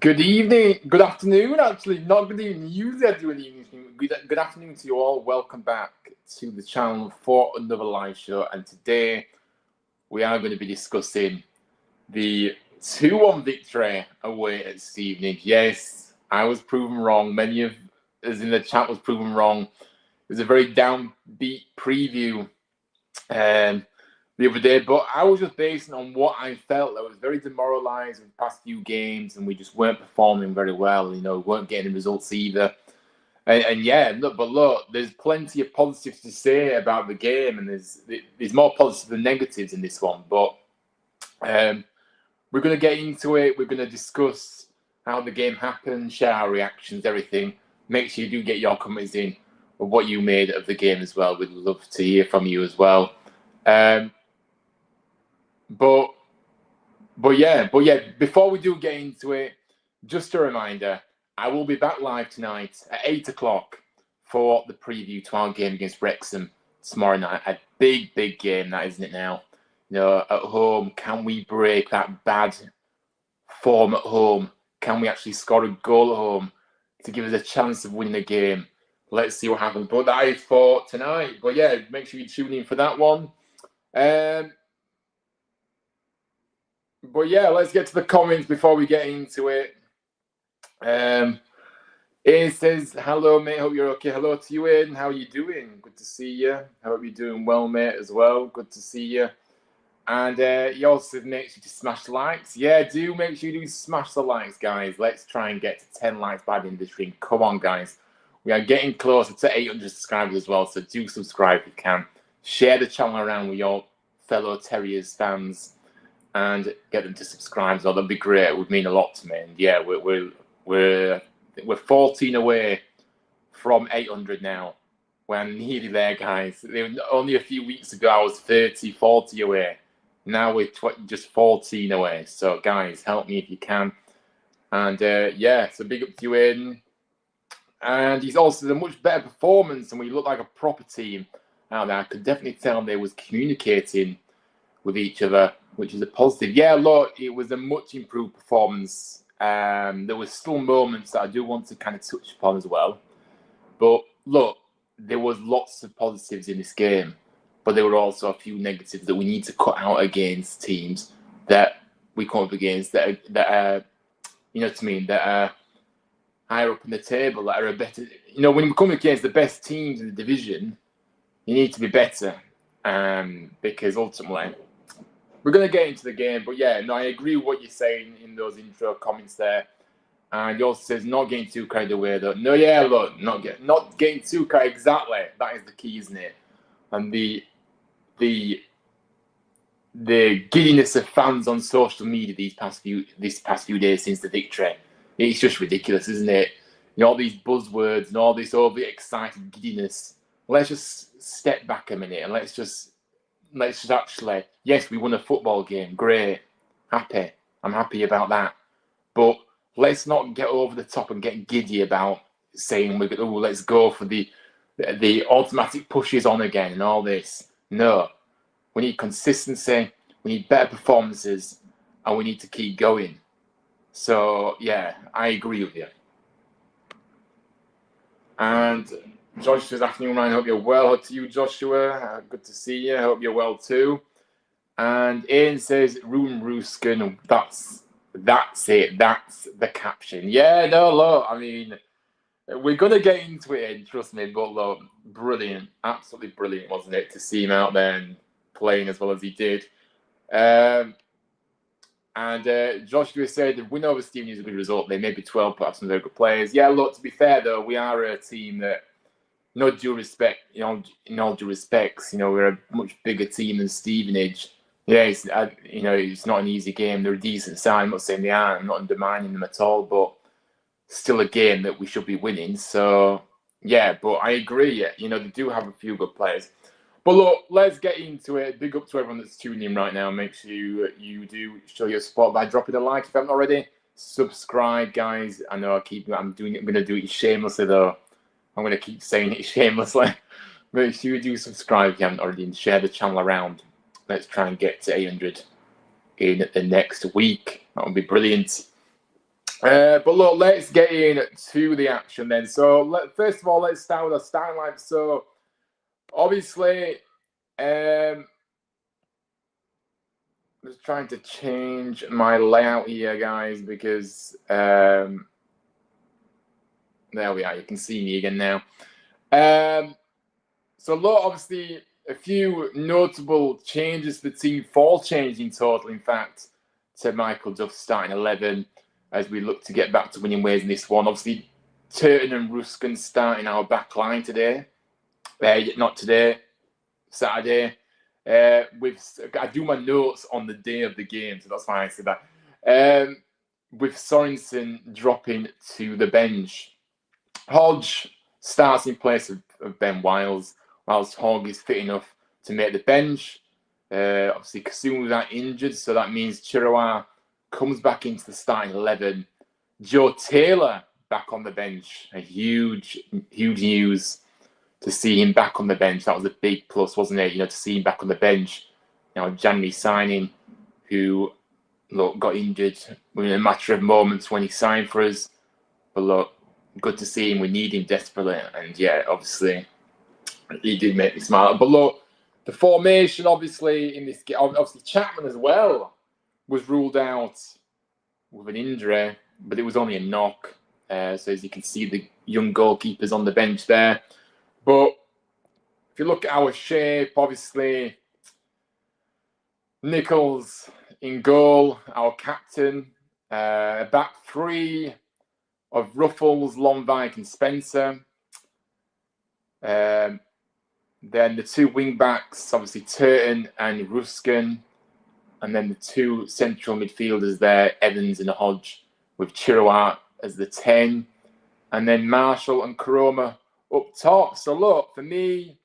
Good evening, good afternoon, actually, not good evening. Usually I do an evening stream. Good afternoon to you all. Welcome back to the channel for another live show. And today we are going to be discussing the 2-1 victory away at Stevenage. Yes, I was proven wrong. Many of us in the chat was proven wrong. It was a very downbeat preview the other day, but I was just basing on what I felt. I was very demoralised with the past few games, and we just weren't performing very well. Weren't getting the results either. And look, there's plenty of positives to say about the game, and there's more positives than negatives in this one. But we're going to get into it. We're going to discuss how the game happened, share our reactions, everything. Make sure you do get your comments in of what you made of the game as well. We'd love to hear from you as well. But yeah, before we do get into it, just a reminder, I will be back live tonight at 8 o'clock for the preview to our game against Wrexham tomorrow night. A big game, that, isn't it now? At home, can we break that bad form at home? Can we actually score a goal at home to give us a chance of winning the game? Let's see what happens. But that is for tonight. But yeah, make sure you tune in for that one. But yeah, let's get to the comments before we get into it. Ian says, hello, mate. Hope you're okay. Hello to you, Ian. How are you doing? Good to see you. I hope you're doing well, mate, as well. Good to see you. And he also says, make sure to smash the likes. Yeah, do make sure you do smash the likes, guys. Let's try and get to 10 likes by the end of the stream. Come on, guys. We are getting closer to 800 subscribers as well, so do subscribe if you can. Share the channel around with your fellow Terriers fans and get them to subscribe. So that'd be great. It would mean a lot to me. And yeah, we're 14 away from 800 now. We're nearly there, guys. Only a few weeks ago, I was 30, 40 away. Now we're just 14 away. So guys, help me if you can. And yeah, so big up to you, Ian. And he's also a much better performance, and we look like a proper team out there. I could definitely tell they was communicating with each other, which is a positive. Yeah, look, it was a much improved performance. There were still moments that I do want to kind of touch upon as well. But look, there was lots of positives in this game, but there were also a few negatives that we need to cut out against teams that we come up against that are you know what I mean, that are higher up in the table, that are a better. When we come against the best teams in the division, you need to be better, because ultimately we're going to get into the game. But yeah, no, I agree with what you're saying in those intro comments there. And he also says not getting too carried away though. No, yeah, look, not getting too carried. Exactly, that is the key, isn't it? And the giddiness of fans on social media this past few days since the victory, it's just ridiculous, isn't it? All these buzzwords and all this overly excited giddiness. Let's just step back a minute and let's just actually, yes, we won a football game, great, happy. I'm happy about that. But let's not get over the top and get giddy about saying let's go for the automatic pushes on again and all this. No, we need consistency, we need better performances, and we need to keep going. So yeah, I agree with you. And Joshua's afternoon, Ryan. I hope you're well. Hello to you, Joshua. Good to see you. I hope you're well too. And Ian says, Ruben Ruskin. That's it. That's the caption. Yeah, no, look, I mean, we're going to get into it, Ian, trust me. But look, brilliant. Absolutely brilliant, wasn't it, to see him out there and playing as well as he did. And Joshua said, the win over Stevenage is a good result. They may be 12, perhaps some very good players. Yeah, look, to be fair, though, we are a team that, in all due respects, we're a much bigger team than Stevenage. Yeah, it's not an easy game. They're a decent side. I'm not saying they are. I'm not undermining them at all, but still a game that we should be winning. So, Yeah, but I agree. You know, they do have a few good players. But look, let's get into it. Big up to everyone that's tuning in right now. Make sure you do show your support by dropping a like if you haven't already. Subscribe, guys. I know I'm going to do it shamelessly though. I'm going to keep saying it shamelessly. Make sure you do subscribe if you haven't already and share the channel around. Let's try and get to 800 in the next week. That would be brilliant. But look, let's get into the action then. So first of all, let's start with our starting line. So obviously, I'm just trying to change my layout here, guys, because there we are. You can see me again now. So look, obviously, a few notable changes to the team. 4 changes in total, in fact, to Michael Duff's starting 11 as we look to get back to winning ways in this one. Obviously, Turton and Ruskin starting our back line today. Not today, Saturday. I do my notes on the day of the game, so that's why I said that. With Sorensen dropping to the bench. Hodge starts in place of Ben Wiles, whilst Hogg is fit enough to make the bench. Obviously, Kasum was out injured, so that means Chirwa comes back into the starting 11. Joe Taylor back on the bench. A huge news to see him back on the bench. That was a big plus, wasn't it? You know, to see him back on the bench. You know, January signing, who got injured within a matter of moments when he signed for us. But look, good to see him. We need him desperately, and yeah, obviously, he did make me smile. But look, the formation, obviously, in this game, obviously Chapman as well was ruled out with an injury, but it was only a knock. So as you can see, the young goalkeepers on the bench there. But if you look at our shape, obviously, Nichols in goal, our captain, back 3 of Ruffles, Lonvike and Spencer. Then the 2 wing backs, obviously Turton and Ruskin. And then the 2 central midfielders there, Evans and Hodge, with Chirwa as the 10. And then Marshall and Karoma up top. So look, for me,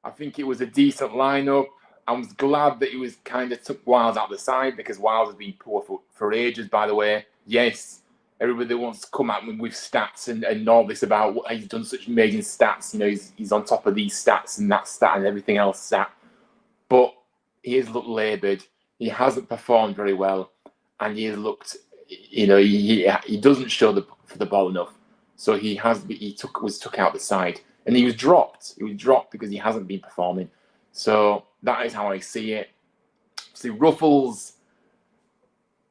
I think it was a decent lineup. I was glad that he was kind of took Wiles out the side, because Wiles has been poor for ages, by the way. Yes, everybody wants to come at me with stats and all this about what he's done such amazing stats. You know, he's on top of these stats and that stat and everything else stat. But he has looked laboured. He hasn't performed very well, and he has looked, you know, he doesn't show for the ball enough. So was took out the side, and he was dropped. He was dropped because he hasn't been performing. So that is how I see it. See, Ruffles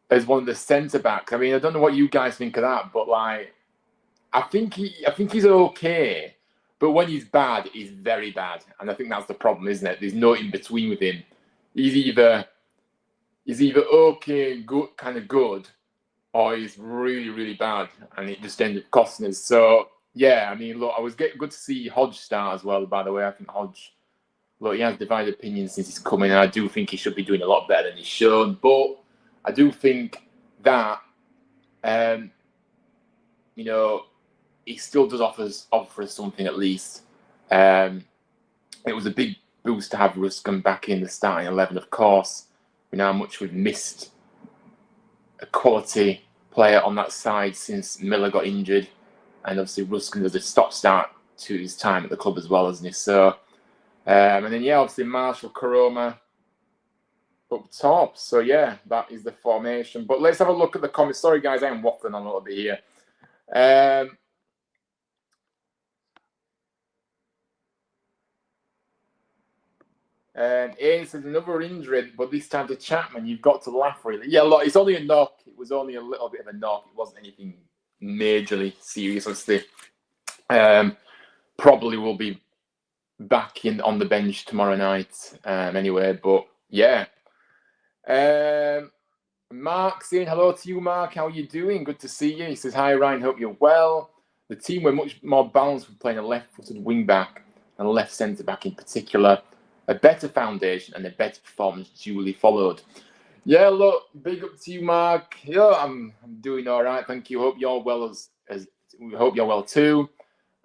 as one of the centre backs. I mean, I don't know what you guys think of that, but like, I think he's okay. But when he's bad, he's very bad, and I think that's the problem, isn't it? There's no in between with him. He's either okay, good, kind of good, or he's really, really bad, and it just ended up costing us. So yeah, I mean, look, I was good to see Hodge start as well. By the way, I think Hodge, look, he has divided opinions since he's come in, and I do think he should be doing a lot better than he's shown. But I do think that, you know, he still does offer us something at least. It was a big boost to have Ruskin back in the starting 11, of course. We know how much we've missed a quality player on that side since Miller got injured, and obviously Ruskin does a stop-start to his time at the club as well, hasn't he? So, and then yeah, obviously Marshall, Karoma up top. So yeah, that is the formation. But let's have a look at the comments. Sorry guys, I am waffling on a little bit here. And Ian says another injury, but this time to Chapman. You've got to laugh, really. Yeah, look, it's only a knock. It was only a little bit of a knock. It wasn't anything majorly serious, obviously. Probably will be back on the bench tomorrow night. Anyway, but yeah. Mark saying hello to you, Mark. How are you doing? Good to see you. He says, hi, Ryan. Hope you're well. The team were much more balanced with playing a left-footed wing-back and a left centre-back in particular. A better foundation and a better performance duly followed. Yeah, look, big up to you, Mark. Yeah, I'm doing all right. Thank you. Hope you're well we hope you're well too.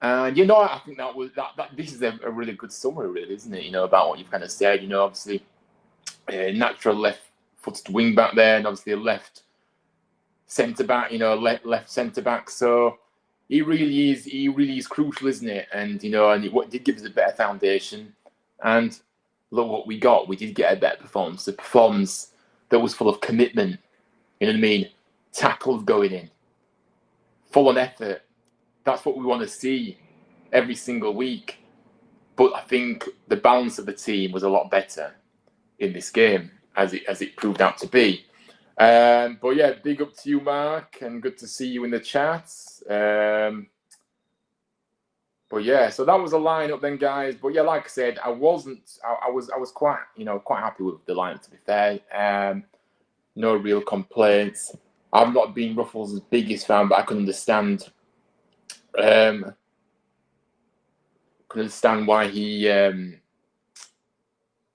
And I think that this is a really good summary, really, isn't it? About what you've kind of said. Obviously, natural left-footed wing back there, and obviously a left centre back. Left centre back. So he really is crucial, isn't it? And what did give us a better foundation. And look what we got. We did get a better performance. A performance that was full of commitment. You know what I mean? Tackles going in, full on effort. That's what we want to see every single week. But I think the balance of the team was a lot better in this game, as it proved out to be. But yeah, big up to you, Mark, and good to see you in the chat. But yeah, so that was a lineup then, guys. But yeah, like I said, I was quite happy with the lineup, to be fair. No real complaints. I've not been Ruffles' biggest fan, but I can understand why he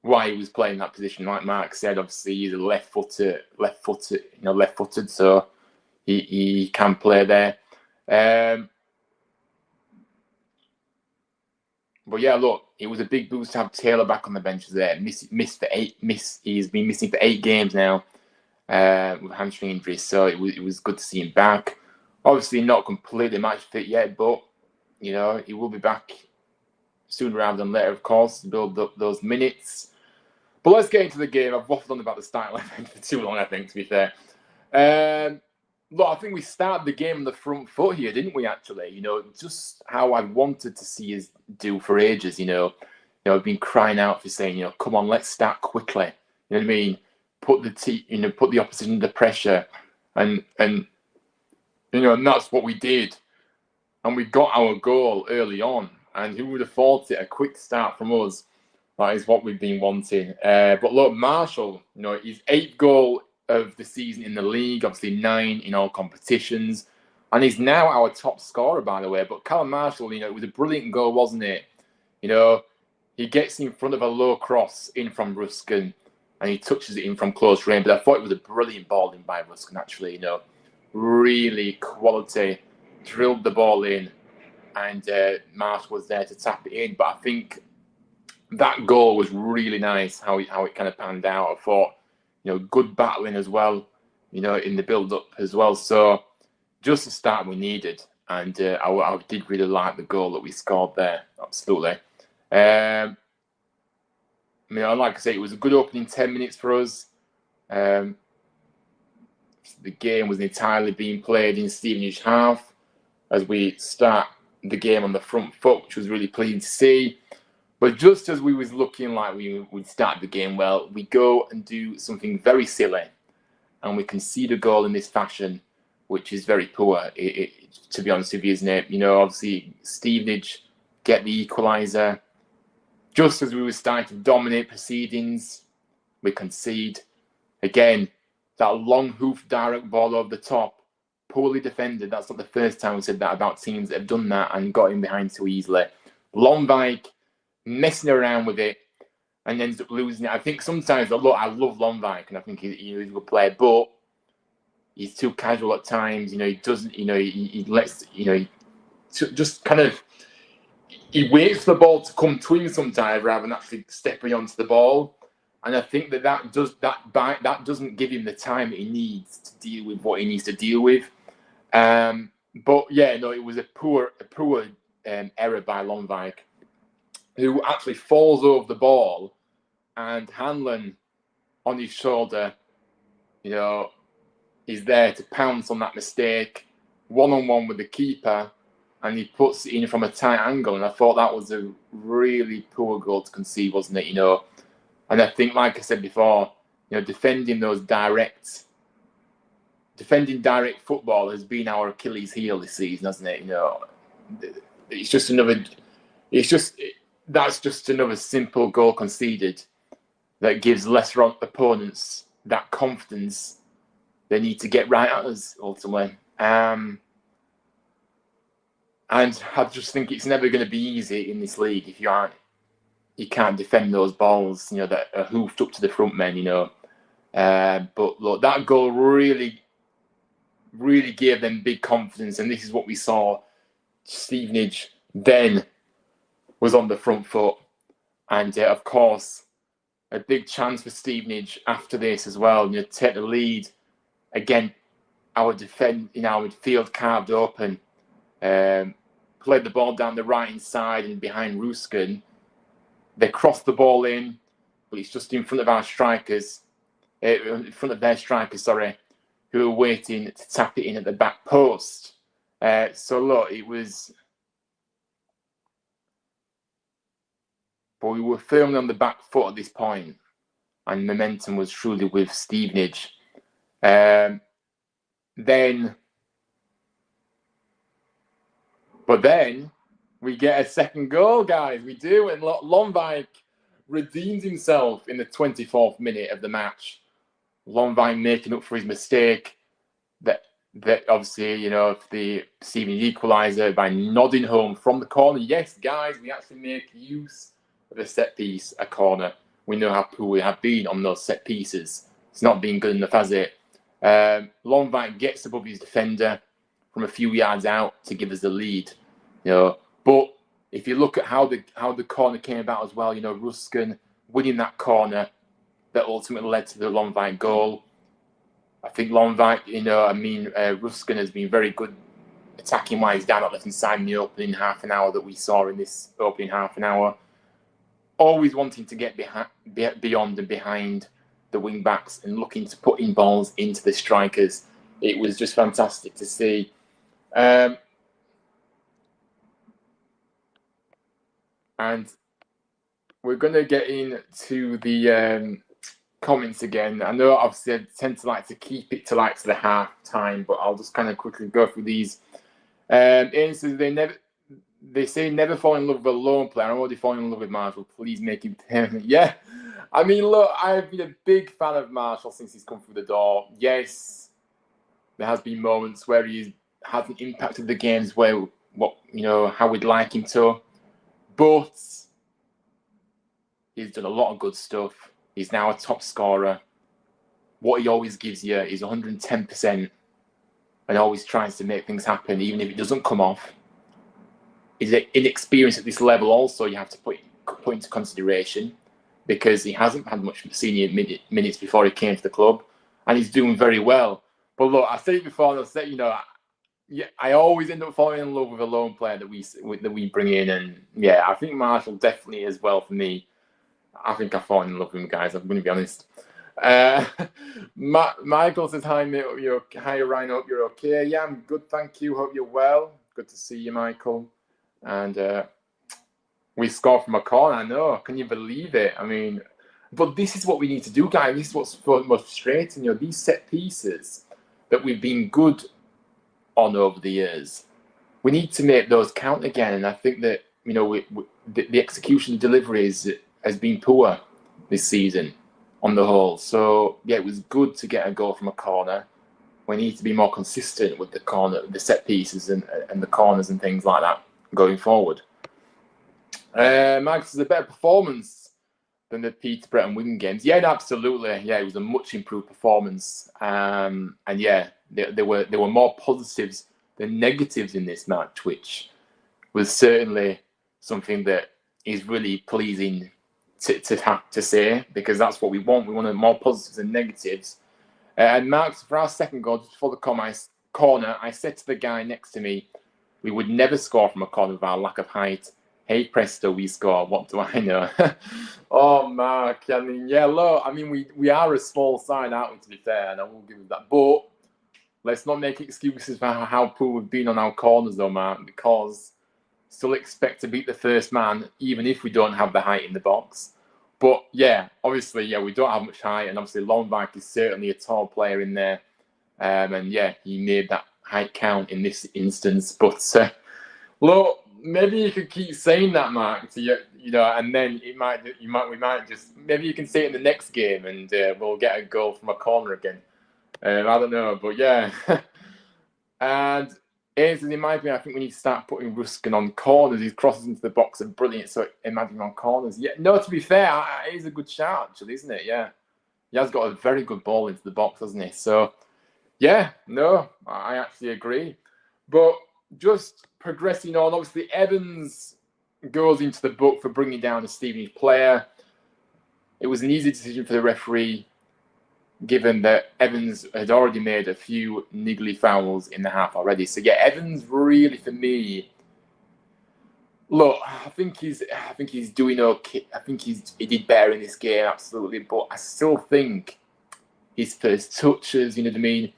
was playing that position. Like Mark said, obviously he's a left-footed, so he can play there. But yeah, look, it was a big boost to have Taylor back on the bench there. He's been missing for 8 games now with hamstring injuries, so it was good to see him back. Obviously, not completely match fit yet, but he will be back sooner rather than later, of course, to build up those minutes. But let's get into the game. I've waffled on about the starting line for too long, I think, to be fair. Look, I think we started the game on the front foot here, didn't we, actually? Just how I wanted to see us do for ages, I've been crying out for saying, come on, let's start quickly. You know what I mean? Put the opposition under pressure. And that's what we did. And we got our goal early on. And who would have thought it? A quick start from us. That is what we've been wanting. But look, Marshall, his 8th goal of the season in the league, obviously 9 in all competitions. And he's now our top scorer, by the way. But Callum Marshall, it was a brilliant goal, wasn't it? He gets in front of a low cross in from Ruskin and he touches it in from close range. But I thought it was a brilliant ball in by Ruskin, actually. Really quality, drilled the ball in. And Marsh was there to tap it in. But I think that goal was really nice, how it kind of panned out. I thought, good battling as well, in the build-up as well. So just the start we needed. And I did really like the goal that we scored there. Absolutely. Like I say, it was a good opening 10 minutes for us. The game was entirely being played in Stevenage half as we start the game on the front foot, which was really pleasing to see. But just as we was looking like we'd start the game well, we go and do something very silly, and we concede a goal in this fashion, which is very poor, to be honest with you, isn't it? Obviously, Stevenage get the equaliser. Just as we were starting to dominate proceedings, we concede. Again, that long hoof direct ball over the top, poorly defended. That's not the first time we said that about teams that have done that and got in behind too easily. Longvike messing around with it and ends up losing it. I think sometimes, I love Longvike and I think he's a good player, but he's too casual at times. He doesn't, he lets, just kind of, he waits for the ball to come to him sometimes rather than actually stepping onto the ball. And I think that doesn't give him the time that he needs to deal with what he needs to deal with. But yeah, it was a poor error by Longvike, who actually falls over the ball, and Hanlon on his shoulder, is there to pounce on that mistake, one-on-one with the keeper, and he puts it in from a tight angle. And I thought that was a really poor goal to concede, wasn't it? And I think, like I said before, defending direct football has been our Achilles heel this season, hasn't it? That's just another simple goal conceded that gives lesser opponents that confidence they need to get right at us ultimately. And I just think it's never going to be easy in this league if you can't defend those balls, that are hoofed up to the front men, But look, that goal really, really gave them big confidence, and this is what we saw Stevenage then was on the front foot. And of course, a big chance for Stevenage after this as well. You know, take the lead. Again, our midfield carved open. Played the ball down the right-hand side and behind Ruskin. They crossed the ball in, but it's just in front of our strikers. In front of their strikers, sorry, who were waiting to tap it in at the back post. So look, it was... But we were firmly on the back foot at this point, and momentum was truly with Stevenage. But then we get a second goal, guys. We do, and Lonvike redeems himself in the 24th minute of the match. Lonvike making up for his mistake. That obviously, you know, the Stevenage equaliser by nodding home from the corner. Yes, guys, we actually make use of a set piece, a corner. We know how poor we have been on those set pieces. It's not been good enough, has it? Lonvike gets above his defender from a few yards out to give us the lead. You know, but if you look at how the corner came about as well, you know, Ruskin winning that corner that ultimately led to the Lonvike goal. I think Lonvike, you know, I mean, Ruskin has been very good attacking wise down that left hand side in the opening half an hour that we saw in this opening half an hour. Always wanting to get beyond and behind the wing backs and looking to put in balls into the strikers. It was just fantastic to see. And we're going to get into the comments again. I know obviously I tend to like to keep it to the half time, but I'll just kind of quickly go through these. Ian says they say never fall in love with a lone player. I'm already falling in love with Marshall. Please make him permanent. Yeah, I mean, look, I've been a big fan of Marshall since he's come through the door. Yes, there has been moments where he hasn't impacted the games where how we'd like him to, but he's done a lot of good stuff. He's now a top scorer. What he always gives you is 110% and always tries to make things happen, even if it doesn't come off. His inexperience at this level also you have to put into consideration, because he hasn't had much senior minutes before he came to the club, and he's doing very well. But look, I said it before, and I'll say, I always end up falling in love with a lone player that we bring in, and yeah, I think Marshall definitely as well for me. I think I've fallen in love with him, guys. I'm going to be honest. Michael says, hi, mate. Hi, Ryan. Hope you're okay. Yeah, I'm good. Thank you. Hope you're well. Good to see you, Michael. And we scored from a corner. I know. Can you believe it? I mean, but this is what we need to do, guys. This is what's most frustrating. These set pieces that we've been good on over the years, we need to make those count again. And I think that, the execution delivery has been poor this season on the whole. So yeah, it was good to get a goal from a corner. We need to be more consistent with the set pieces and the corners and things like that going forward. Max, is a better performance than the Peterborough and Wigan games. Yeah, no, absolutely. Yeah, it was a much improved performance. And yeah, there were more positives than negatives in this match, which was certainly something that is really pleasing to have to say, because that's what we want. We want more positives than negatives. And Marks, for our second goal, just before the corner, I said to the guy next to me, we would never score from a corner with our lack of height. Hey presto, we score. What do I know? Oh, Mark. I mean, yeah, look, I mean, we are a small side, aren't we, to be fair, and I will give you that. But let's not make excuses for how poor we've been on our corners, though, Mark, because still expect to beat the first man, even if we don't have the height in the box. But yeah, obviously, yeah, we don't have much height, and obviously Lonvike is certainly a tall player in there. And yeah, he made that height count in this instance. But look, maybe you could keep saying that, Mark, and then we might just, maybe you can say it in the next game, and we'll get a goal from a corner again. I don't know, but yeah. And in my opinion, I think we need to start putting Ruskin on corners. His crosses into the box are brilliant, so imagine on corners. Yeah, no, to be fair, it is a good shout, actually, isn't it? Yeah. He has got a very good ball into the box, hasn't he? So, yeah, no, I actually agree. But just progressing on, obviously Evans goes into the book for bringing down a Stevenage player. It was an easy decision for the referee, given that Evans had already made a few niggly fouls in the half already. So yeah, Evans really, for me, look, I think he's doing okay. I think he did better in this game, absolutely. But I still think his first touches, you know what I mean,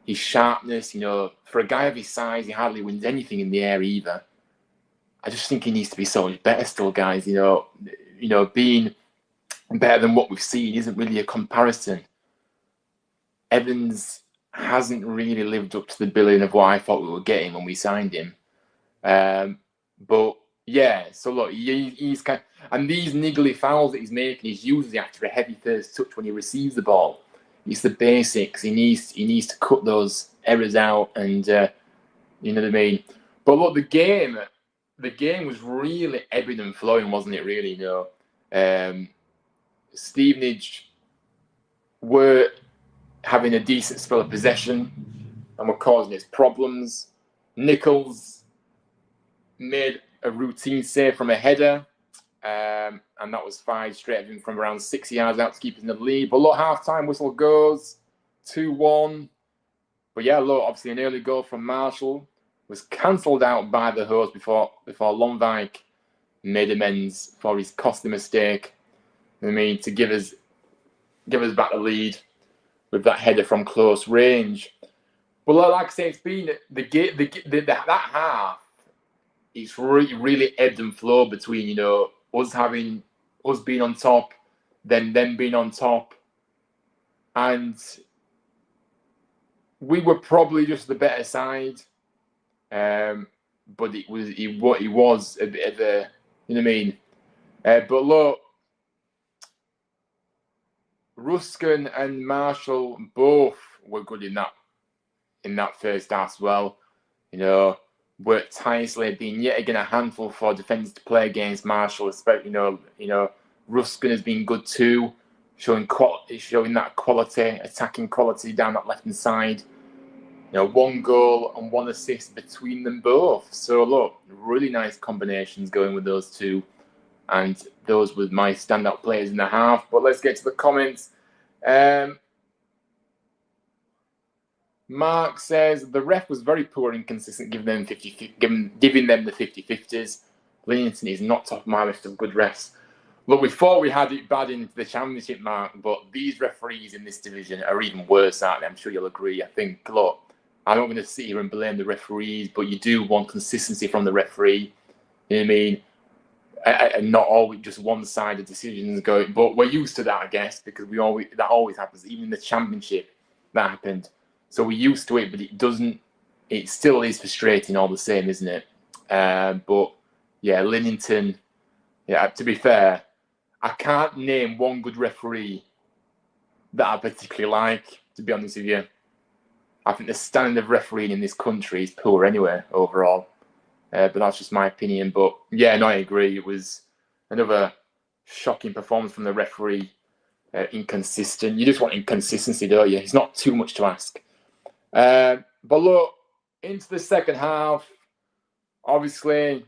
his sharpness, you know, for a guy of his size, he hardly wins anything in the air either. I just think he needs to be so much better still, guys. You know, being better than what we've seen isn't really a comparison. Evans hasn't really lived up to the billing of what I thought we were getting when we signed him. But yeah, so look, he's kind of, and these niggly fouls that he's making is usually after a heavy first touch when he receives the ball. It's the basics. He needs to cut those errors out, and you know what I mean. But look, the game was really ebbing and flowing, wasn't it? Really, you know, Stevenage were having a decent spell of possession and were causing us problems. Nichols made a routine save from a header, and that was fired straight at him from around 6 yards out to keep us in the lead. But look, half-time whistle goes, 2-1. But yeah, look, obviously an early goal from Marshall was cancelled out by the host before Lonwijk made amends for his costly mistake. I mean, to give us back the lead with that header from close range. But like I say, it's been that half. It's really ebbed and flowed between, you know, us being on top, then them being on top, and we were probably just the better side. But it was a bit of a, you know what I mean. But look, Ruskin and Marshall both were good in that first half as well. You know, worked tirelessly, being yet again a handful for defenders to play against Marshall. Especially, you know, Ruskin has been good too, showing that quality, attacking quality down that left hand side. You know, 1 goal and 1 assist between them both. So look, really nice combinations going with those two. And those were my standout players in the half. But let's get to the comments. Mark says the ref was very poor and inconsistent, giving them the 50-50s. Linton is not top of my list of good refs. Look, we thought we had it bad in the Championship, Mark, but these referees in this division are even worse, aren't they? I'm sure you'll agree. I think, look, I'm not going to sit here and blame the referees, but you do want consistency from the referee. You know what I mean? And not always just one-sided decisions going. But we're used to that, I guess, because that always happens. Even in the Championship, that happened. So we're used to it, but it still is frustrating all the same, isn't it? But yeah, Linnington, yeah, to be fair, I can't name one good referee that I particularly like, to be honest with you. I think the standard of refereeing in this country is poor anyway, overall. But that's just my opinion. But yeah, no, I agree. It was another shocking performance from the referee. Inconsistent. You just want inconsistency, don't you? It's not too much to ask. But look, into the second half, obviously,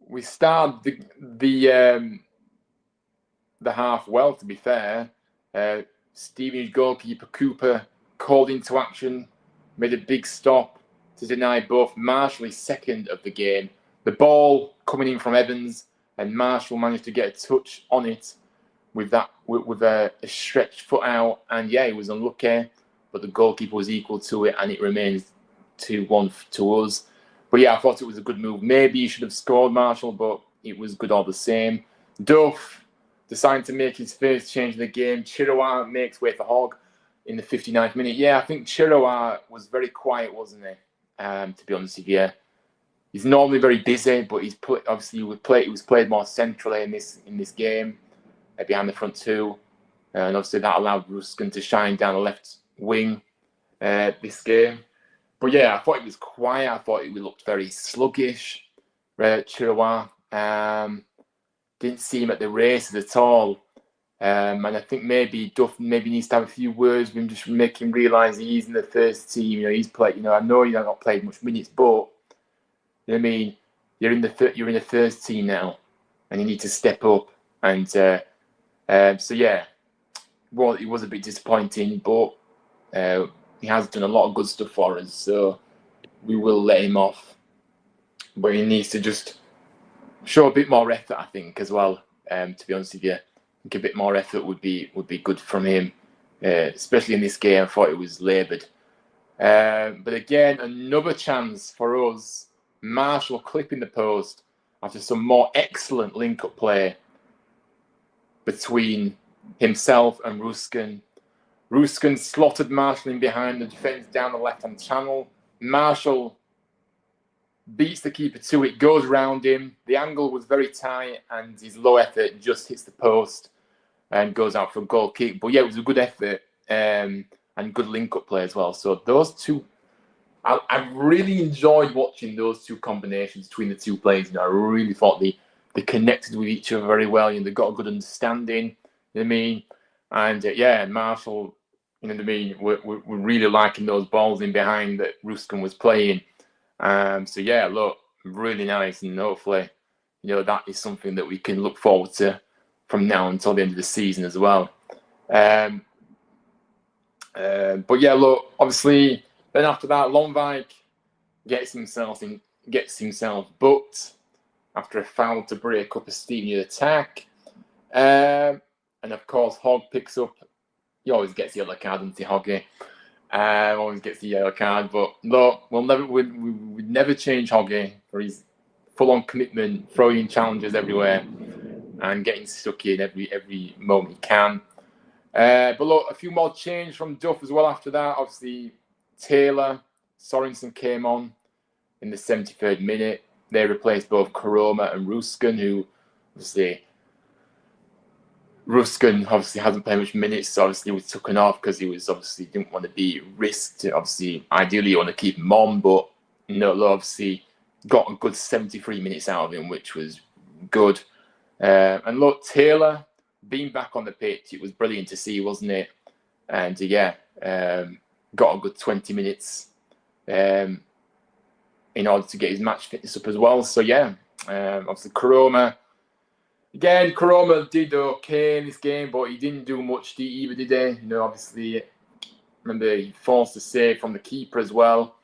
we started the half well, to be fair. Stevenage goalkeeper Cooper called into action, made a big stop to deny both Marshall his second of the game. The ball coming in from Evans, and Marshall managed to get a touch on it with a stretched foot out, and yeah, he was unlucky, but the goalkeeper was equal to it, and it remains 2-1 to us. But yeah, I thought it was a good move. Maybe he should have scored, Marshall, but it was good all the same. Duff decided to make his first change in the game. Chirawa makes way for Hogg in the 59th minute. Yeah, I think Chirawa was very quiet, wasn't he? To be honest with you, he's normally very busy, but obviously he was played more centrally in this game, behind the front two, and obviously that allowed Ruskin to shine down the left wing this game. But yeah, I thought it was quiet. I thought it looked very sluggish. Chirawa didn't seem at the races at all. And I think maybe Duff needs to have a few words with him, just make him realise he's in the first team. You know, he's played. You know, I know he's not played much minutes, but You know what I mean? You're in the first team now, and you need to step up. And so yeah, well, it was a bit disappointing, but he has done a lot of good stuff for us, so we will let him off. But he needs to just show a bit more effort, I think, as well. To be honest with you, I think a bit more effort would be good from him, especially in this game. I thought it was laboured. But again, another chance for us. Marshall clipping the post after some more excellent link-up play between himself and Ruskin. Ruskin slotted Marshall in behind the defence down the left-hand channel. Marshall beats the keeper to it, goes round him. The angle was very tight, and his low effort just hits the post and goes out for a goal kick. But yeah, it was a good effort and good link-up play as well. So those two, I really enjoyed watching those two combinations between the two players. You know, I really thought they connected with each other very well. You know, they got a good understanding. You know what I mean? And yeah, Marshall, you know what I mean? We're really liking those balls in behind that Ruskin was playing. So yeah, look, really nice, and hopefully, you know, that is something that we can look forward to from now until the end of the season as well. But yeah, look, obviously, then after that, Longvik gets himself booked after a foul to break up a Stevenage attack, and of course, Hogg picks up. He always gets the yellow card, doesn't he, Hoggy? Always gets the yellow card, but look, we'd never change Hoggy for his full-on commitment, throwing challenges everywhere, and getting stuck in every moment he can. But look, a few more change from Duff as well after that. Obviously, Taylor, Sorensen came on in the 73rd minute. They replaced both Karoma and Ruskin, who Ruskin hasn't played much minutes, so obviously he was taken off because he was obviously didn't want to be risked. Obviously, ideally you want to keep him on, but no, obviously got a good 73 minutes out of him, which was good. And look, Taylor being back on the pitch, it was brilliant to see, wasn't it? And yeah, got a good 20 minutes in order to get his match fitness up as well. So yeah, obviously Karoma did okay in this game, but he didn't do much either, did he? You know, obviously, remember he forced a save from the keeper as well,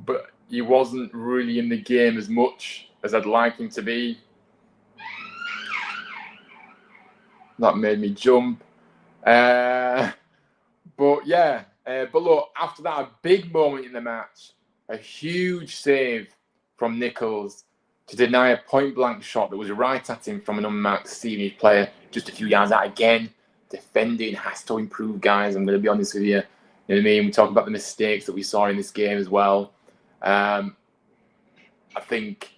but he wasn't really in the game as much as I'd like him to be. That made me jump. But yeah, but look, after that, a big moment in the match, a huge save from Nichols to deny a point-blank shot that was right at him from an unmarked Stevenage player just a few yards out. Again, defending has to improve, guys. I'm going to be honest with you. You know what I mean? We talk about the mistakes that we saw in this game as well. I think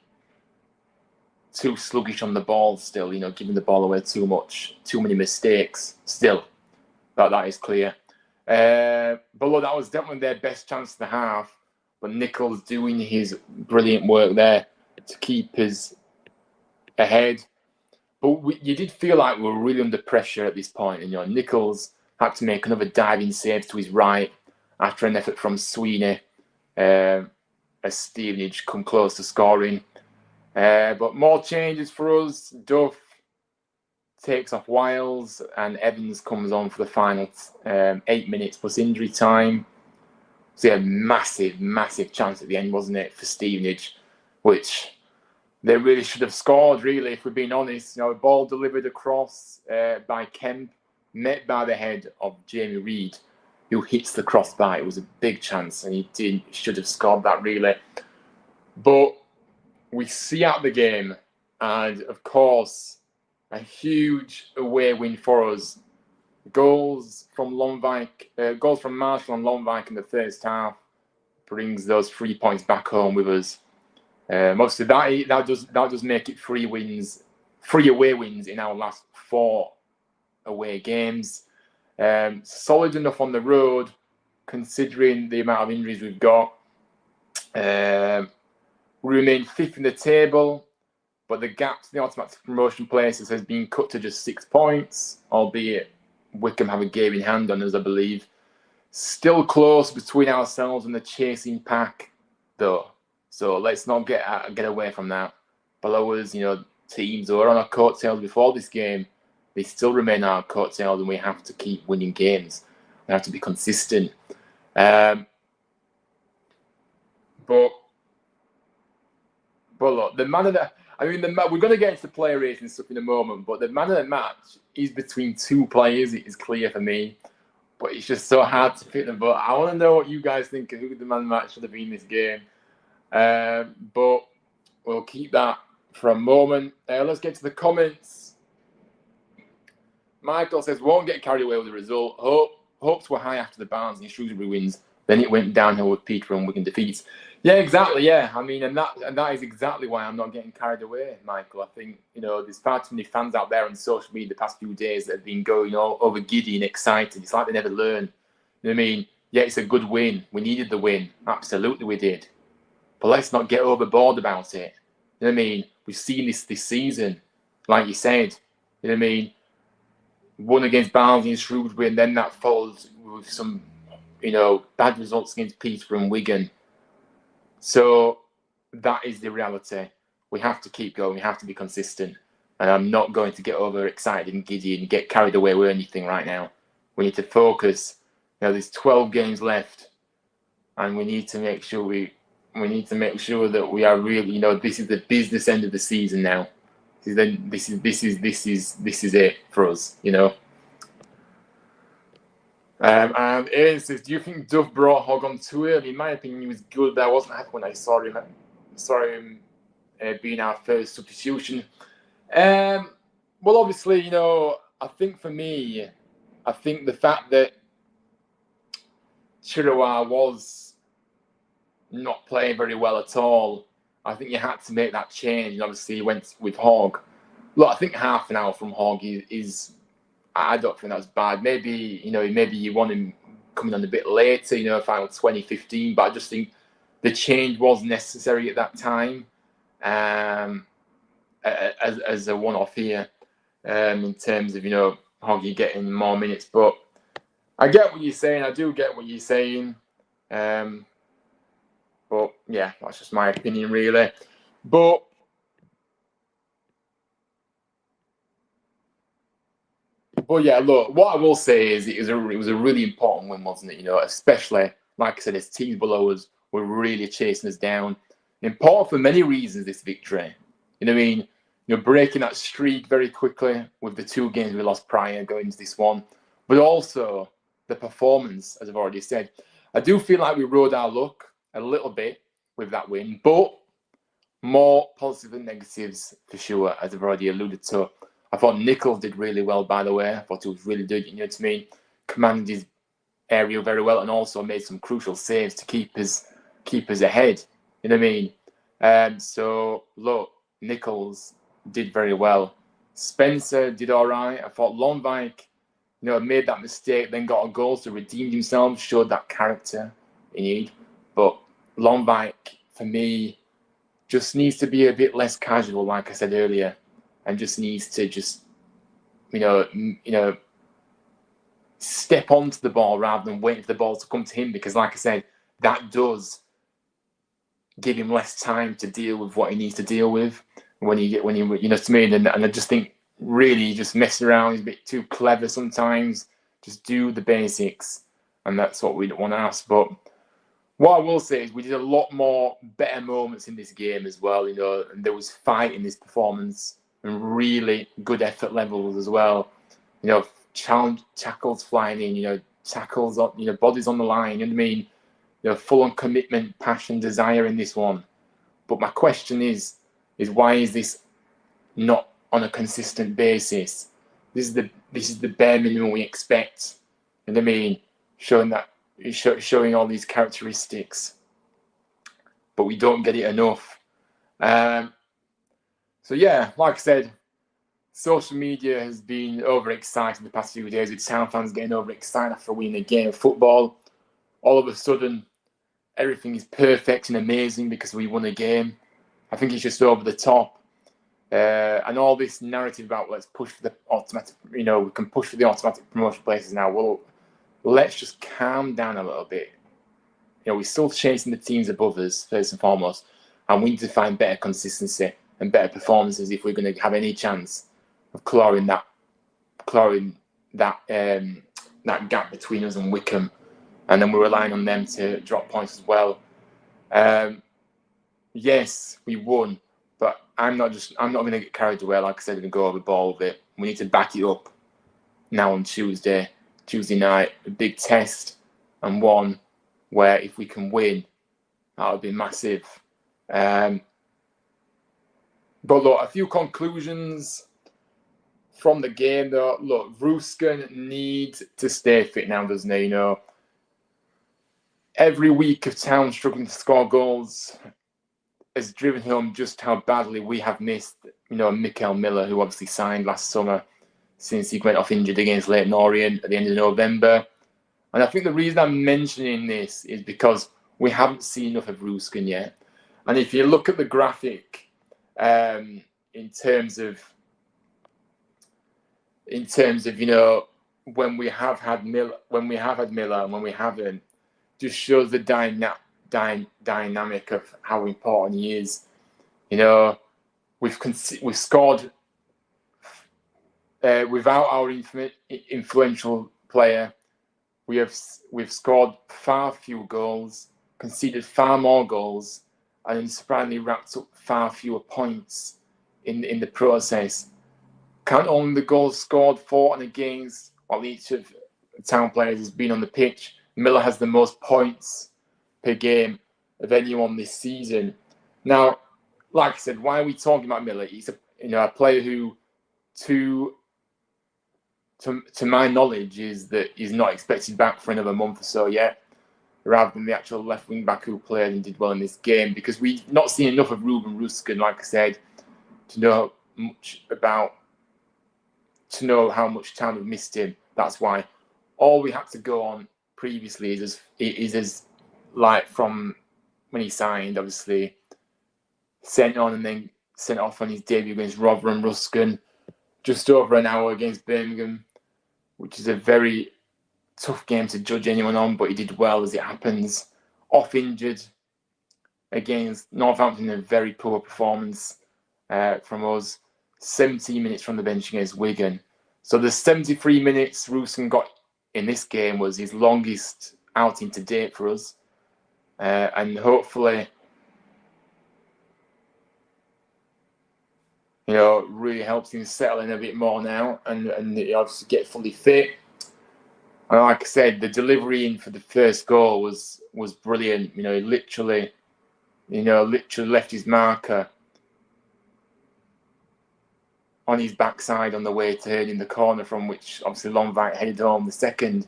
too sluggish on the ball still, you know, giving the ball away too much, too many mistakes still. That is clear. But look, that was definitely their best chance of the half. But Nichols doing his brilliant work there to keep us ahead. But you did feel like we were really under pressure at this point. And, you know, Nichols had to make another diving save to his right after an effort from Sweeney as Stevenage come close to scoring. But more changes for us. Duff takes off Wiles and Evans comes on for the final 8 minutes plus injury time. So yeah, massive chance at the end, wasn't it, for Stevenage, which they really should have scored, really, if we're being honest. You know, a ball delivered across by Kemp, met by the head of Jamie Reid, who hits the crossbar. It was a big chance, and he should have scored that, really. But we see out the game, and of course, a huge away win for us. Goals from Marshall and Longvik in the first half brings those 3 points back home with us. Obviously, that does make it 3 away wins in our last 4 away games. Solid enough on the road, considering the amount of injuries we've got. We remain 5th in the table, but the gap to the automatic promotion places has been cut to just 6 points, albeit Wickham have a game in hand on us, I believe. Still close between ourselves and the chasing pack, though. So let's not get away from that. Below us, teams who are on our coattails before this game, they still remain our coattails, and we have to keep winning games. We have to be consistent. But look, the man of the, we're going to get into the player rating and stuff in a moment, but the man of the match is between two players. It is clear for me, but it's just so hard to pick them. But I want to know what you guys think of who the man of the match should have been in this game. But we'll keep that for a moment. Let's get to the comments. Michael says, won't get carried away with the result. Hopes were high after the Barnes and Shrewsbury wins. Then it went downhill with Peter and Wigan defeats. Yeah, exactly. Yeah, and that is exactly why I'm not getting carried away, Michael. I think there's far too many fans out there on social media the past few days that have been going all over giddy and excited. It's like they never learn. You know what I mean? Yeah, it's a good win. We needed the win. Absolutely, we did. But let's not get overboard about it. You know what I mean? We've seen this season, like you said. You know what I mean? Won against Barnsley and Shrewsbury, and then that followed with some, bad results against Peterborough and Wigan. So that is the reality. We have to keep going. We have to be consistent. And I'm not going to get overexcited and giddy and get carried away with anything right now. We need to focus. There's 12 games left, and we need to make sure that we are really, this is the business end of the season now. This is it for us, And Ian says, do you think Duff brought Hogg on too early? In my opinion, he was good, but I wasn't happy when I saw him being our first substitution. Well, obviously, I think for me, the fact that Chirwa was not playing very well at all, I think you had to make that change. And obviously, he went with Hogg. Look, I think half an hour from Hogg is I don't think that was bad. Maybe you want him coming on a bit later, final 2015. But I just think the change was necessary at that time, as a one-off here, in terms of Hoggy getting more minutes. But I get what you're saying. I do get what you're saying. But yeah, that's just my opinion, really. But yeah, look, what I will say is it was a really important win, wasn't it? Especially, like I said, as teams below us were really chasing us down. Important for many reasons, this victory. You know what I mean? Breaking that streak very quickly with the 2 games we lost prior going into this one. But also the performance, as I've already said. I do feel like we rode our luck a little bit with that win, but more positives than negatives for sure, as I've already alluded to. I thought Nichols did really well, by the way. I thought he was really good, what I mean? Commanded his area very well and also made some crucial saves to keep us ahead. You know what I mean? So, look, Nichols did very well. Spencer did all right. I thought Longvike, made that mistake, then got a goal, so redeemed himself, showed that character he need. But Longvike, for me, just needs to be a bit less casual, like I said earlier. And just needs to step onto the ball rather than waiting for the ball to come to him. Because, like I said, that does give him less time to deal with what he needs to deal with when he what I mean. And I just think really just messing around. He's a bit too clever sometimes. Just do the basics, and that's what we don't want to ask. But what I will say is we did a lot more better moments in this game as well. And there was fight in this performance. And really good effort levels as well. Tackles flying in, tackles, bodies on the line. You know what I mean? Full on commitment, passion, desire in this one. But my question is why is this not on a consistent basis? This is the bare minimum we expect. You know what I mean? Showing all these characteristics, but we don't get it enough. So yeah, like I said, social media has been overexcited the past few days with town fans getting overexcited after winning a game of football. All of a sudden, everything is perfect and amazing because we won a game. I think it's just over the top. And all this narrative about let's push for the automatic, we can push for the automatic promotion places now. Well, let's just calm down a little bit. We're still chasing the teams above us, first and foremost. and we need to find better consistency and better performances if we're going to have any chance of clawing that gap between us and Wickham, and then we're relying on them to drop points as well. Yes, we won, but I'm not going to get carried away. Like I said, and go overboard with it. We need to back it up now on Tuesday night, a big test, and one where if we can win, that would be massive. But look, a few conclusions from the game though. Look, Ruskin needs to stay fit now, doesn't he? You know, every week of Town struggling to score goals has driven home just how badly we have missed, you know, Mikael Miller, who obviously signed last summer since he went off injured against Leyton Orient at the end of November. And I think the reason I'm mentioning this is because we haven't seen enough of Ruskin yet. And if you look at the graphic, in terms of you know, when we have had Miller and when we haven't, just shows the dynamic of how important he is. You know, we've scored without our influential player. We've scored far fewer goals, conceded far more goals, and surprisingly racked up far fewer points in the process. Count only the goals scored for and against, while each of the Town players has been on the pitch. Miller has the most points per game of anyone this season. Now, like I said, why are we talking about Miller? He's a player who, to my knowledge, is that he's not expected back for another month or so yet, rather than the actual left wing back who played and did well in this game, because we've not seen enough of Ruben Ruskin, like I said, to know how much Town have missed him. That's why all we had to go on previously is like from when he signed, obviously sent on and then sent off on his debut against Rotherham. Ruskin, just over an hour against Birmingham, which is a very tough game to judge anyone on, but he did well as it happens. Off injured against Northampton, a very poor performance from us. 17 minutes from the bench against Wigan. So the 73 minutes Ruskin got in this game was his longest outing to date for us. And hopefully, you know, really helps him settle in a bit more now and obviously get fully fit. And like I said, the delivery in for the first goal was brilliant. You know, he literally left his marker on his backside on the way to in the corner, from which obviously Longvite headed home the second.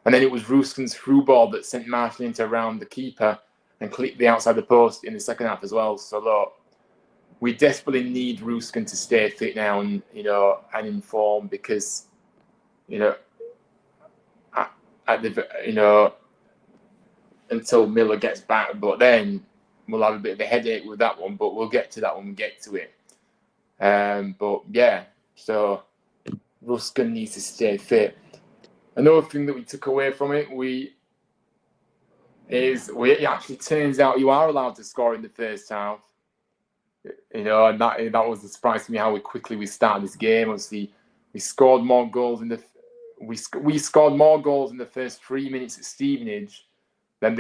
And then it was Ruskin's through ball that sent Marshall into around the keeper and clipped the outside the post in the second half as well. So look, we desperately need Ruskin to stay fit now and in form, because until Miller gets back. But then we'll have a bit of a headache with that one. But we'll get to that when we get to it. But yeah, so Ruskin needs to stay fit. Another thing that we took away from it, it actually turns out you are allowed to score in the first half. And that was a surprise to me how quickly we started this game. Obviously, we scored more goals we scored more goals in the first 3 minutes at Stevenage than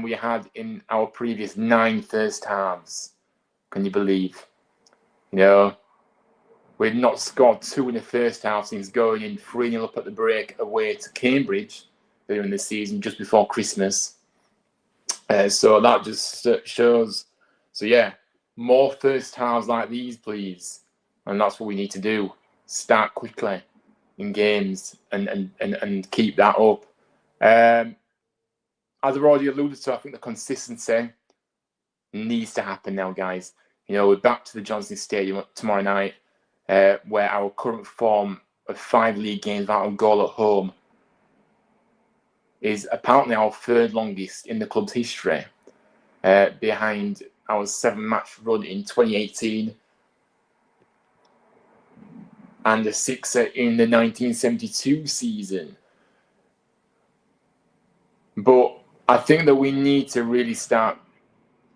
we had in our previous 9 first halves. Can you believe? We'd not scored 2 in the first half since going in 3-0 up at the break away to Cambridge earlier in the season, just before Christmas. So that just shows. So yeah, more first halves like these, please. And that's what we need to do. Start quickly in games and keep that up. As I've already alluded to, I think the consistency needs to happen now, guys. We're back to the Johnson Stadium tomorrow night, where our current form of 5 league games without a goal at home is apparently our 3rd longest in the club's history, behind our 7-match run in 2018 and a 6er in the 1972 season. But I think that we need to really start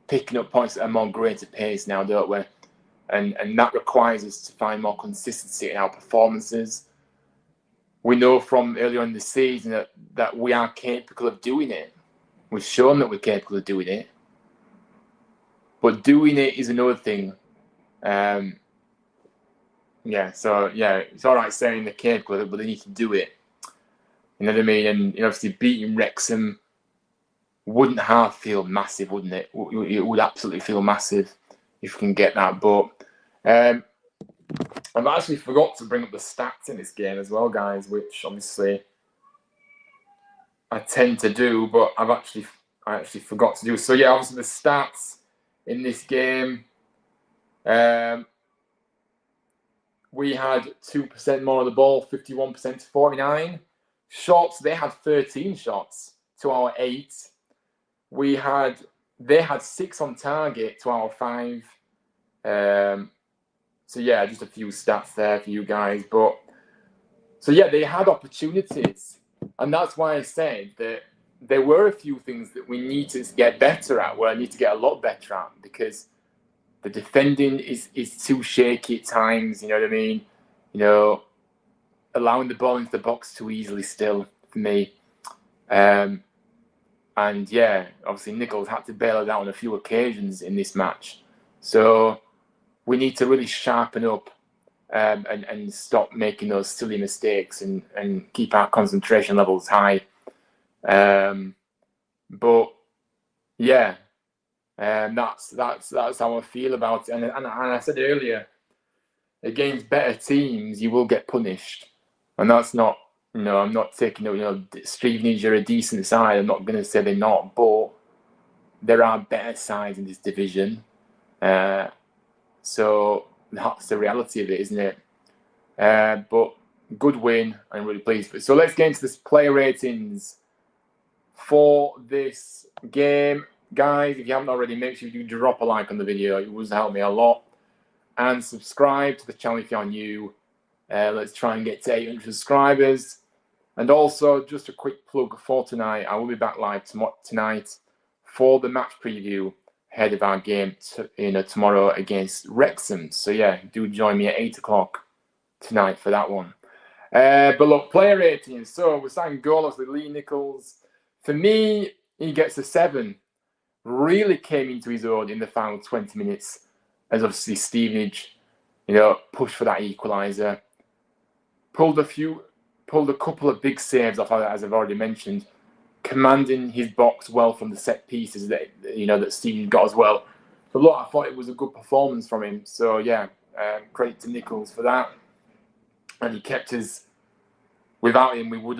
picking up points at a more greater pace now, don't we? And that requires us to find more consistency in our performances. We know from earlier in the season that we are capable of doing it. We've shown that we're capable of doing it. But doing it is another thing. It's all right saying they're capable of it, but they need to do it. You know what I mean? And obviously beating Wrexham wouldn't half feel massive, wouldn't it? It would absolutely feel massive if we can get that. But I've actually forgot to bring up the stats in this game as well, guys, which obviously I tend to do, but I actually forgot to do. So yeah, obviously the stats in this game. We had 2% more of the ball, 51% to 49. Shots, they had 13 shots to our 8. They had 6 on target to our 5. So yeah, just a few stats there for you guys. But so yeah, they had opportunities, and that's why I said that there were a few things that we need to get better at. Well, I need to get a lot better at, because the defending is too shaky at times. You know what I mean? Allowing the ball into the box too easily still for me. And yeah, obviously Nichols had to bail it out on a few occasions in this match. So we need to really sharpen up and stop making those silly mistakes and keep our concentration levels high. But yeah, that's how I feel about it. And I said earlier, against better teams, you will get punished, and that's not. I'm not taking Stevenage are a decent side. I'm not going to say they're not, but there are better sides in this division. So that's the reality of it, isn't it? But good win. I'm really pleased with it. So let's get into this player ratings for this game. Guys, if you haven't already, make sure you drop a like on the video. It would help me a lot. And subscribe to the channel if you're new. Let's try and get to 800 subscribers. And also, just a quick plug for tonight. I will be back live tonight for the match preview ahead of our game tomorrow against Wrexham. So yeah, do join me at 8 o'clock tonight for that one. But look, player ratings. So we're starting goalless with Lee Nichols. For me, he gets a 7. Really came into his own in the final 20 minutes, as obviously Stevenage, pushed for that equaliser. Pulled a couple of big saves off, as I've already mentioned, commanding his box well from the set pieces that Stevenage got as well. So look, I thought it was a good performance from him. So yeah, credit to Nichols for that. And he kept us. Without him, we would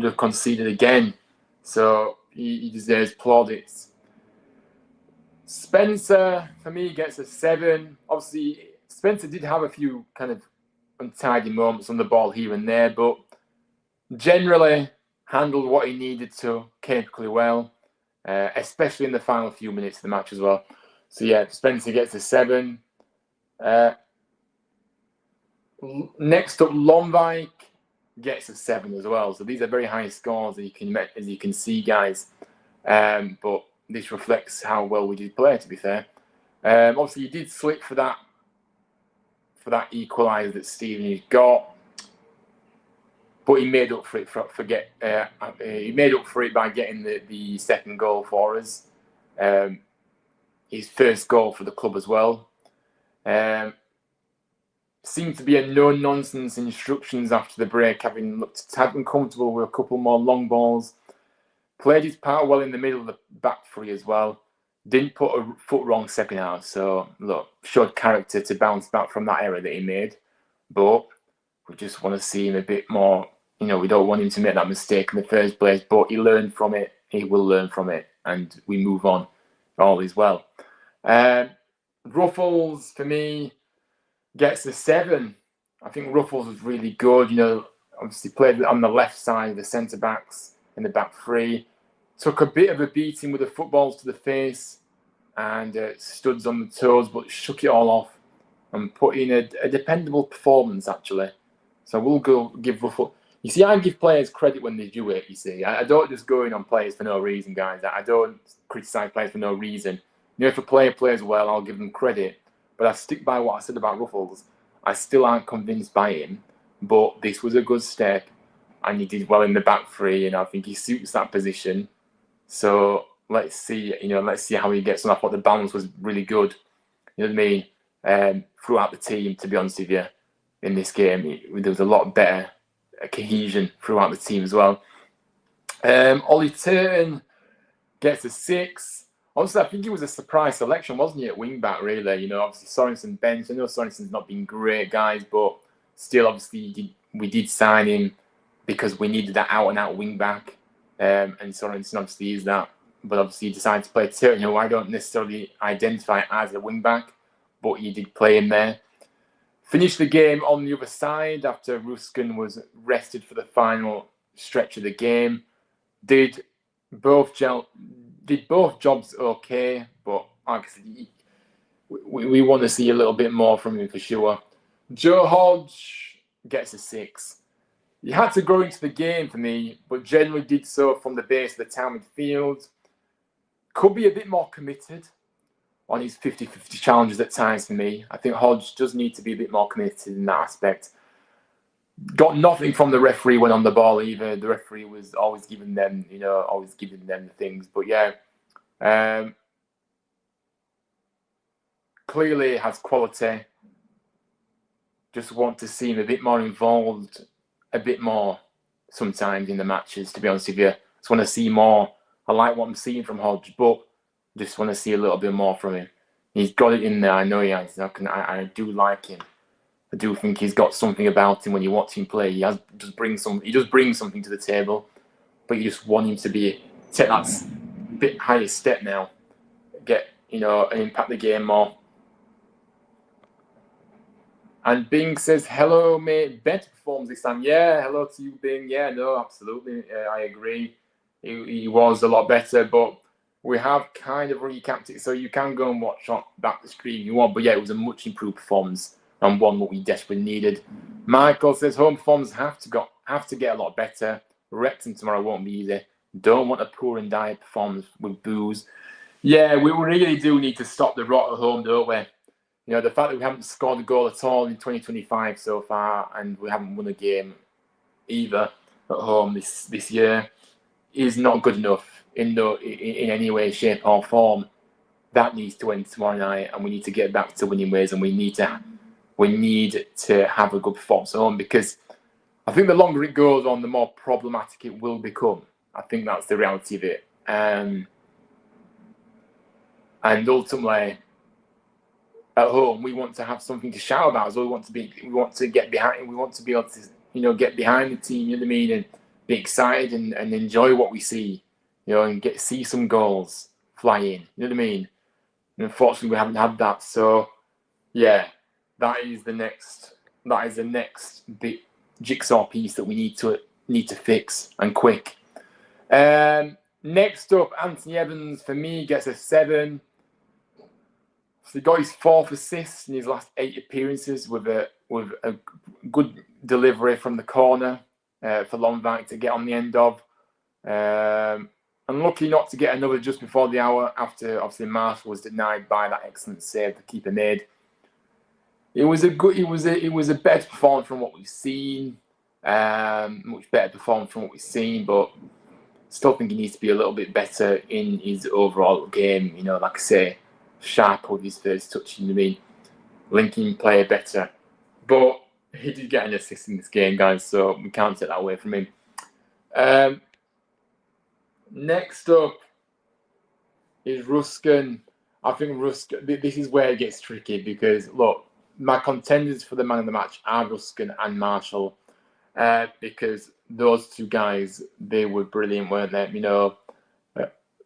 have conceded again. So he deserves plaudits. Spencer, for me, gets a 7. Obviously, Spencer did have a few kind of untidy moments on the ball here and there, but generally handled what he needed to capably well, especially in the final few minutes of the match as well. So yeah, Spencer gets a 7. Next up, Lomvik gets a 7 as well. So these are very high scores, as you can see, guys. But this reflects how well we did play, to be fair. Obviously, he did slip for that equaliser that Stevenage got, but he made up for it he made up for it by getting the second goal for us. His first goal for the club as well. Seemed to be a no-nonsense instructions after the break, having looked tad uncomfortable with a couple more long balls. Played his part well in the middle of the back three as well. Didn't put a foot wrong second half. So, look, showed character to bounce back from that error that he made. But we just want to see him a bit more. We don't want him to make that mistake in the first place. But he learned from it. He will learn from it. And we move on. All is well. Ruffles, for me, gets a 7. I think Ruffles was really good. Obviously played on the left side of the centre-backs in the back three. Took a bit of a beating with the footballs to the face and studs on the toes, but shook it all off and put in a dependable performance, actually. So we'll go give Ruffles. You see, I give players credit when they do it, you see. I don't just go in on players for no reason, guys. I don't criticise players for no reason. You know, if a player plays well, I'll give them credit. But I stick by what I said about Ruffles. I still aren't convinced by him. But this was a good step. And he did well in the back three. And I think he suits that position. So let's see, let's see how he gets on. I thought the balance was really good. You know what I mean? Throughout the team, to be honest with you, in this game. There was a lot better cohesion throughout the team as well. Ollie Turton gets a 6. Obviously, I think it was a surprise selection, wasn't it, at wing-back, really? Obviously, Sorensen bench. I know Sorensen's not been great, guys, but still, obviously, we did sign him because we needed that out-and-out wing-back, and Sorensen obviously is that. But obviously, he decided to play Turton, who I don't necessarily identify as a wing-back, but he did play him there. Finished the game on the other side after Ruskin was rested for the final stretch of the game. Did both jobs okay, but like I said, we want to see a little bit more from him for sure. Joe Hodge gets a 6. He had to grow into the game for me, but generally did so from the base of the town midfield. Could be a bit more committed on his 50-50 challenges at times for me. I think Hodge does need to be a bit more committed in that aspect. Got nothing from the referee when on the ball either. The referee was always giving them, the things. But yeah, clearly has quality. Just want to see him a bit more involved, a bit more sometimes in the matches, to be honest with you. Just want to see more. I like what I'm seeing from Hodge, but just want to see a little bit more from him. He's got it in there. I know he has. I do like him. I do think he's got something about him when you watch him play. He does bring something to the table, but you just want him to take that bit higher step now, and impact the game more. And Bing says, "Hello, mate. Better performance this time." Yeah, hello to you, Bing. Yeah, no, absolutely. I agree. He was a lot better, but we have kind of recapped it, so you can go and watch back the stream if you want. But yeah, it was a much improved performance and one what we desperately needed. Michael says home performance have to get a lot better. Wrexham tomorrow won't be easy. Don't want a poor and dire performance with booze. Yeah, we really do need to stop the rot at home, don't we? The fact that we haven't scored a goal at all in 2025 so far, and we haven't won a game either at home this year, is not good enough in any way, shape, or form. That needs to end tomorrow night, and we need to get back to winning ways, and we need to have a good performance at home, because I think the longer it goes on, the more problematic it will become. I think that's the reality of it. And ultimately, at home, we want to have something to shout about as well. We want to get behind. We want to be able to, get behind the team. You know what I mean, and be excited and enjoy what we see. And see some goals fly in. You know what I mean? And unfortunately, we haven't had that. So, yeah, that is the next big jigsaw piece that we need to fix, and quick. Next up, Anthony Evans for me gets a 7. So he got his 4th assist in his last 8 appearances with a good delivery from the corner for Longbank to get on the end of. Unlucky not to get another just before the hour after obviously Marshall was denied by that excellent save the keeper made. It was a better performance from what we've seen. Much better performance from what we've seen, but still think he needs to be a little bit better in his overall game. Like I say, sharp with his first touch, you know what I mean? Linking play better. But he did get an assist in this game, guys, so we can't take that away from him. Next up is Ruskin. I think Ruskin, this is where it gets tricky, because, look, my contenders for the man of the match are Ruskin and Marshall, because those two guys, they were brilliant, weren't they?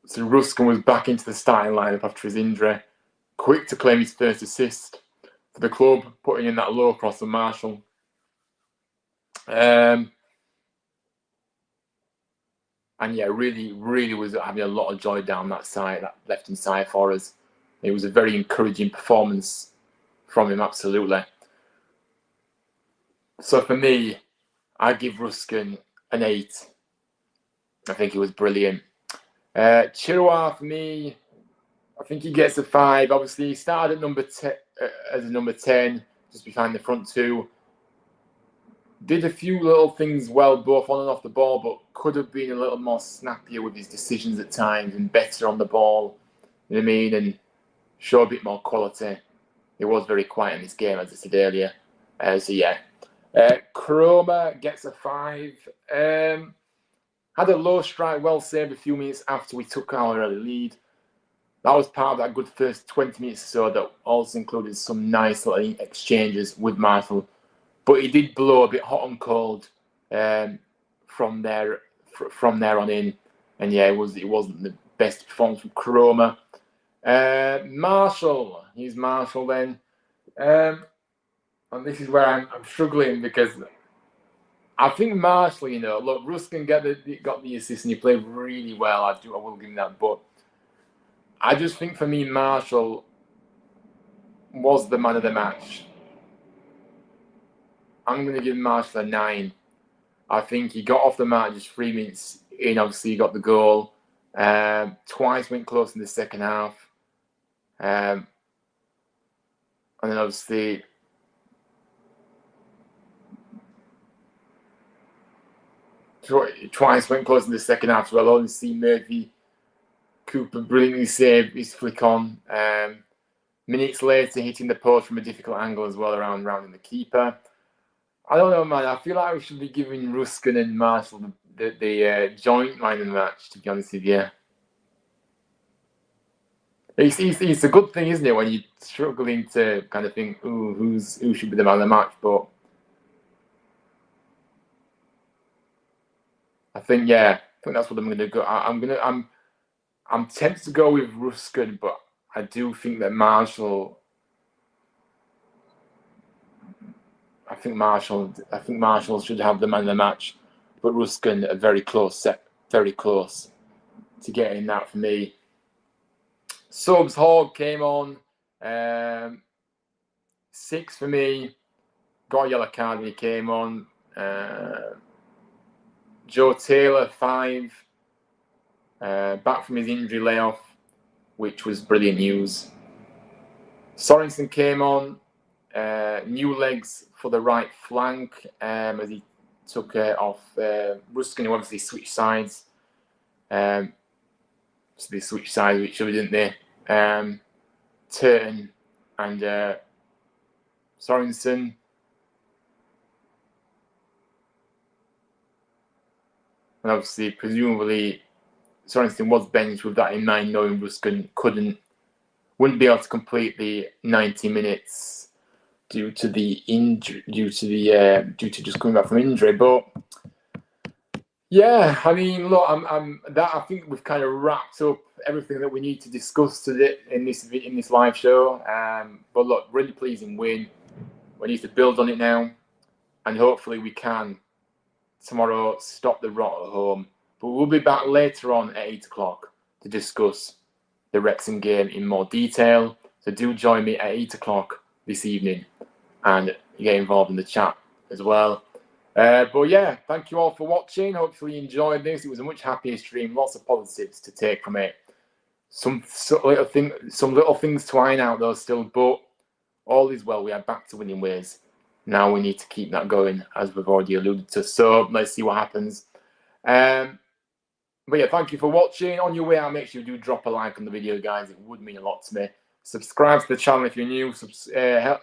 So Ruskin was back into the starting lineup after his injury, quick to claim his first assist for the club, putting in that low cross of Marshall. And yeah, really was having a lot of joy down that side, that left-hand side for us. It was a very encouraging performance from him, absolutely. So for me, I give Ruskin an 8. I think he was brilliant. Chirwa, for me, I think he gets a 5. Obviously, he started at number 10, as a number 10, just behind the front two. Did a few little things well, both on and off the ball, but could have been a little more snappier with his decisions at times and better on the ball. You know what I mean? And show a bit more quality. He was very quiet in this game, as I said earlier. So yeah. Chroma gets a 5. Had a low strike, well saved a few minutes after we took our early lead. That was part of that good first 20 minutes or so that also included some nice little exchanges with Marshall. But he did blow a bit hot and cold from there on in. And yeah, it wasn't the best performance from Chroma. Marshall. He's Marshall then. And this is where I'm struggling because I think Marshall, you know, look, Ruskin got the assist and he played really well. I will give him that. But I just think for me, Marshall was the man of the match. I'm going to give Marshall a 9. I think he got off the mark just 3 minutes in. Obviously, he got the goal. Twice went close in the second half. And then obviously twice went close in the second half. So I'll only see Murphy Cooper brilliantly saved his flick on. Minutes later, hitting the post from a difficult angle as well, rounding the keeper. I don't know, man. I feel like we should be giving Ruskin and Marshall the joint man of the match, to be honest with you. It's a good thing, isn't it, when you're struggling to kind of think, ooh, who should be the man of the match? But I think that's what I'm going to go. I'm tempted to go with Ruskin, but I do think that Marshall. I think Marshall should have the man of the match, but Ruskin a very close to getting that for me. Subs Hogg came on, 6 for me. Got a yellow card when he came on. Joe Taylor 5. Back from his injury layoff, which was brilliant news. Sorensen came on. New legs for the right flank as he took off Ruskin, who obviously switched sides. So they switched sides with each other, didn't they? Turton and Sorensen. And obviously, presumably, Sorensen was benched with that in mind, knowing Ruskin wouldn't be able to complete the 90 minutes due to just coming back from injury. But yeah, I mean, look, I think we've kind of wrapped up everything that we need to discuss today in this live show. But look, really pleasing win. We need to build on it now, and hopefully we can tomorrow stop the rot at home. But we'll be back later on at 8 o'clock to discuss the Wrexham game in more detail. So do join me at 8 o'clock this evening and get involved in the chat as well. But yeah, thank you all for watching. Hopefully you enjoyed this. It was a much happier stream. Lots of positives to take from it. Some little things to iron out though still, but all is well. We are back to winning ways. Now we need to keep that going, as we've already alluded to. So let's see what happens. But yeah, thank you for watching. On your way out, make sure you do drop a like on the video, guys. It would mean a lot to me. Subscribe to the channel if you're new. Share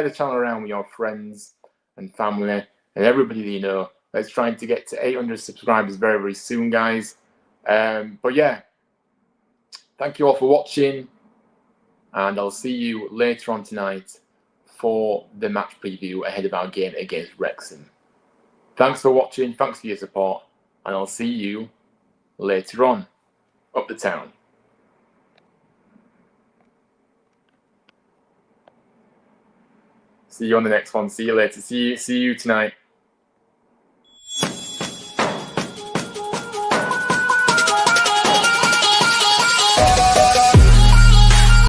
the channel around with your friends and family and everybody that you know. Let's try to get to 800 subscribers very, very soon, guys. But yeah, thank you all for watching. And I'll see you later on tonight for the match preview ahead of our game against Wrexham. Thanks for watching. Thanks for your support. And I'll see you later on up the town. See you on the next one. See you later. See you tonight.